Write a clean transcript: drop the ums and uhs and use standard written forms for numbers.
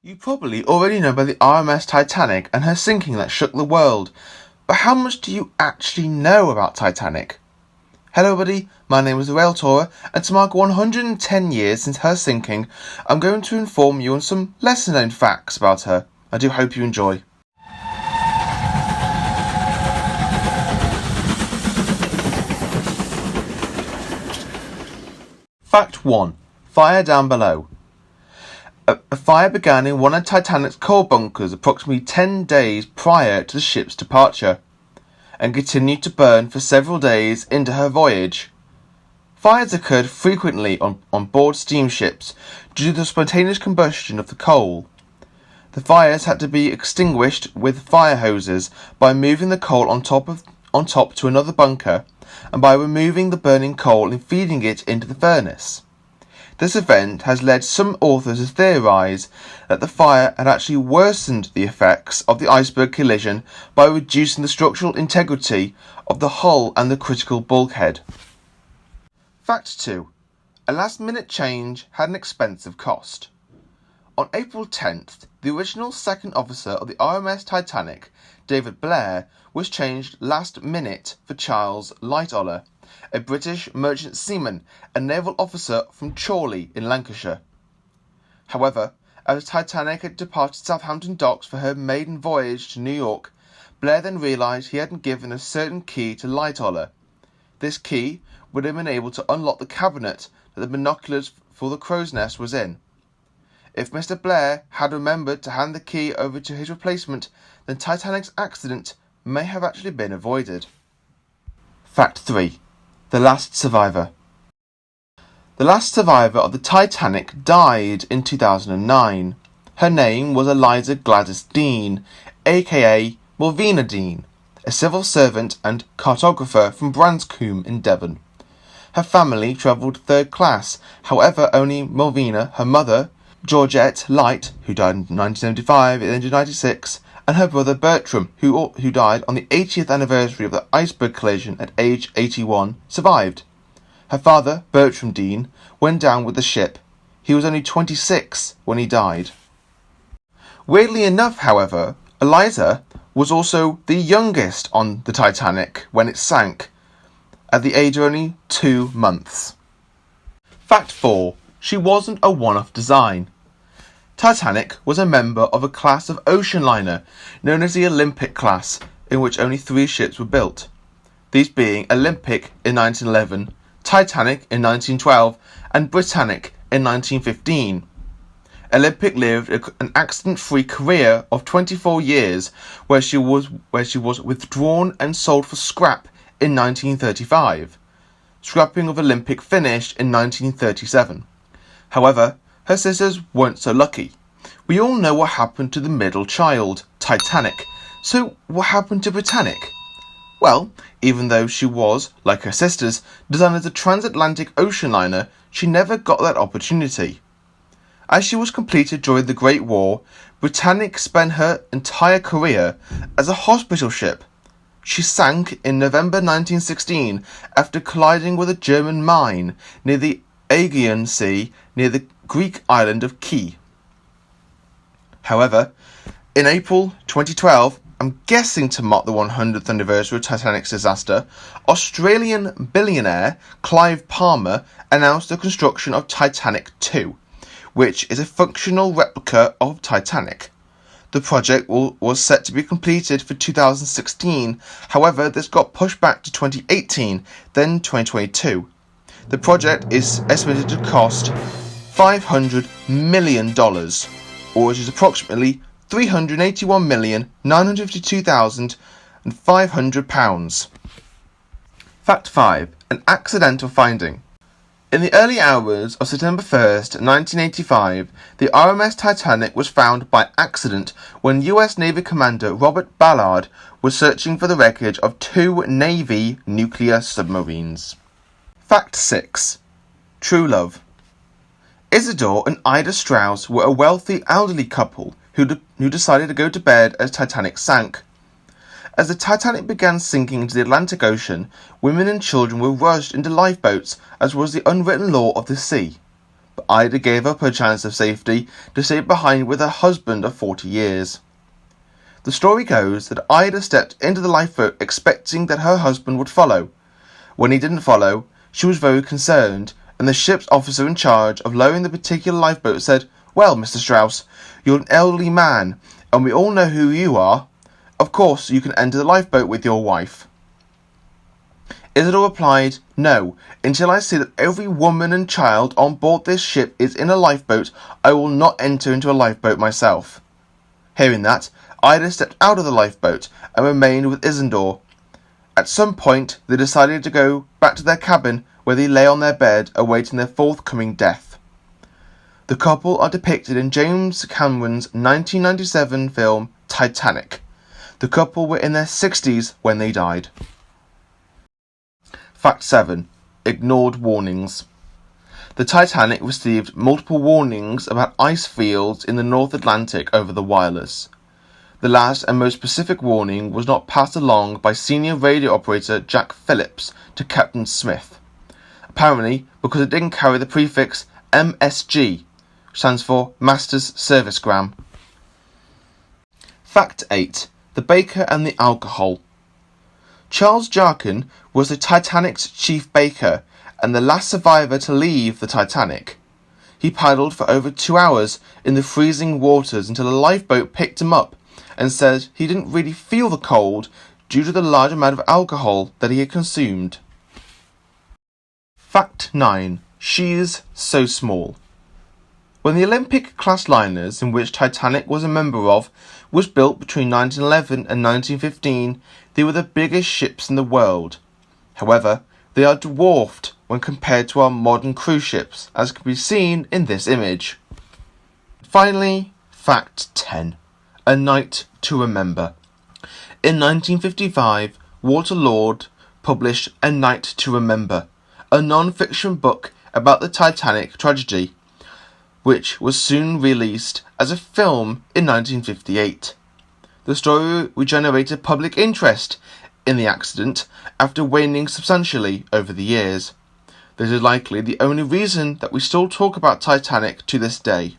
You probably already know about the RMS Titanic and her sinking that shook the world, but how much do you actually know about Titanic? Hello everybody, my name is Rail Tora, and to mark 110 years since her sinking, I'm going to inform you on some lesser known facts about her. I do hope you enjoy. Fact 1. Fire down below. A fire began in one of Titanic's coal bunkers approximately 10 days prior to the ship's departure, and continued to burn for several days into her voyage. Fires occurred frequently on board steamships due to the spontaneous combustion of the coal. The fires had to be extinguished with fire hoses by moving the coal on top to another bunker, and by removing the burning coal and feeding it into the furnace. This event has led some authors to theorise that the fire had actually worsened the effects of the iceberg collision by reducing the structural integrity of the hull and the critical bulkhead. Fact 2. A last-minute change had an expensive cost. On April 10th, the original second officer of the RMS Titanic, David Blair, was changed last minute for Charles Lightoller, a British merchant seaman and naval officer from Chorley in Lancashire. However, as the Titanic had departed Southampton docks for her maiden voyage to New York, Blair then realised he hadn't given a certain key to Lightoller. This key would have been able to unlock the cabinet that the binoculars for the crow's nest was in. If Mr. Blair had remembered to hand the key over to his replacement, then Titanic's accident may have actually been avoided. Fact 3. The last survivor. The last survivor of the Titanic died in 2009. Her name was Eliza Gladys Dean, aka Malvina Dean, a civil servant and cartographer from Branscombe in Devon. Her family travelled third class, however only Malvina, her mother, Georgette Light, who died in 1975 at the age of 96, and her brother Bertram, who died on the 80th anniversary of the iceberg collision at age 81, survived. Her father, Bertram Dean, went down with the ship. He was only 26 when he died. Weirdly enough, however, Eliza was also the youngest on the Titanic when it sank, at the age of only 2 months. Fact 4. She wasn't a one-off design. Titanic was a member of a class of ocean liner known as the Olympic class, in which only 3 ships were built, these being Olympic in 1911, Titanic in 1912, and Britannic in 1915. Olympic lived an accident-free career of 24 years, where she was withdrawn and sold for scrap in 1935. Scrapping of Olympic finished in 1937. However, her sisters weren't so lucky. We all know what happened to the middle child, Titanic. So what happened to Britannic? Well, even though she was, like her sisters, designed as a transatlantic ocean liner, she never got that opportunity. As she was completed during the Great War, Britannic spent her entire career as a hospital ship. She sank in November 1916 after colliding with a German mine near the Aegean Sea near the Greek island of Kii. However, in April 2012, I'm guessing to mark the 100th anniversary of Titanic's disaster, Australian billionaire Clive Palmer announced the construction of Titanic 2, which is a functional replica of Titanic. The project was set to be completed for 2016, however this got pushed back to 2018, then 2022. The project is estimated to cost $500 million, or which is approximately £381,952,500. Fact 5. An accidental finding. In the early hours of September 1st, 1985, the RMS Titanic was found by accident when US Navy Commander Robert Ballard was searching for the wreckage of 2 Navy nuclear submarines. Fact 6. True love. Isidore and Ida Strauss were a wealthy elderly couple who decided to go to bed as Titanic sank. As the Titanic began sinking into the Atlantic Ocean, women and children were rushed into lifeboats, as was the unwritten law of the sea. But Ida gave up her chance of safety to stay behind with her husband of 40 years. The story goes that Ida stepped into the lifeboat expecting that her husband would follow. When he didn't follow, she was very concerned, and the ship's officer in charge of lowering the particular lifeboat said, "Well, Mr. Strauss, you're an elderly man, and we all know who you are. Of course you can enter the lifeboat with your wife." Isidore replied, "No, until I see that every woman and child on board this ship is in a lifeboat, I will not enter into a lifeboat myself." Hearing that, Ida stepped out of the lifeboat and remained with Isidore. At some point, they decided to go back to their cabin, where they lay on their bed awaiting their forthcoming death. The couple are depicted in James Cameron's 1997 film Titanic. The couple were in their 60s when they died. Fact 7. Ignored warnings. The Titanic received multiple warnings about ice fields in the North Atlantic over the wireless. The last and most specific warning was not passed along by senior radio operator Jack Phillips to Captain Smith, apparently because it didn't carry the prefix MSG, which stands for Master's Servicegram. Fact 8. The baker and the alcohol. Charles Jarkin was the Titanic's chief baker and the last survivor to leave the Titanic. He paddled for over 2 hours in the freezing waters until a lifeboat picked him up and said he didn't really feel the cold due to the large amount of alcohol that he had consumed. Fact 9. She's so small. When the Olympic-class liners, in which Titanic was a member of, was built between 1911 and 1915, they were the biggest ships in the world. However, they are dwarfed when compared to our modern cruise ships, as can be seen in this image. Finally, Fact 10. A Night to Remember. In 1955, Walter Lord published A Night to Remember, a non-fiction book about the Titanic tragedy, which was soon released as a film in 1958. The story regenerated public interest in the accident after waning substantially over the years. This is likely the only reason that we still talk about Titanic to this day.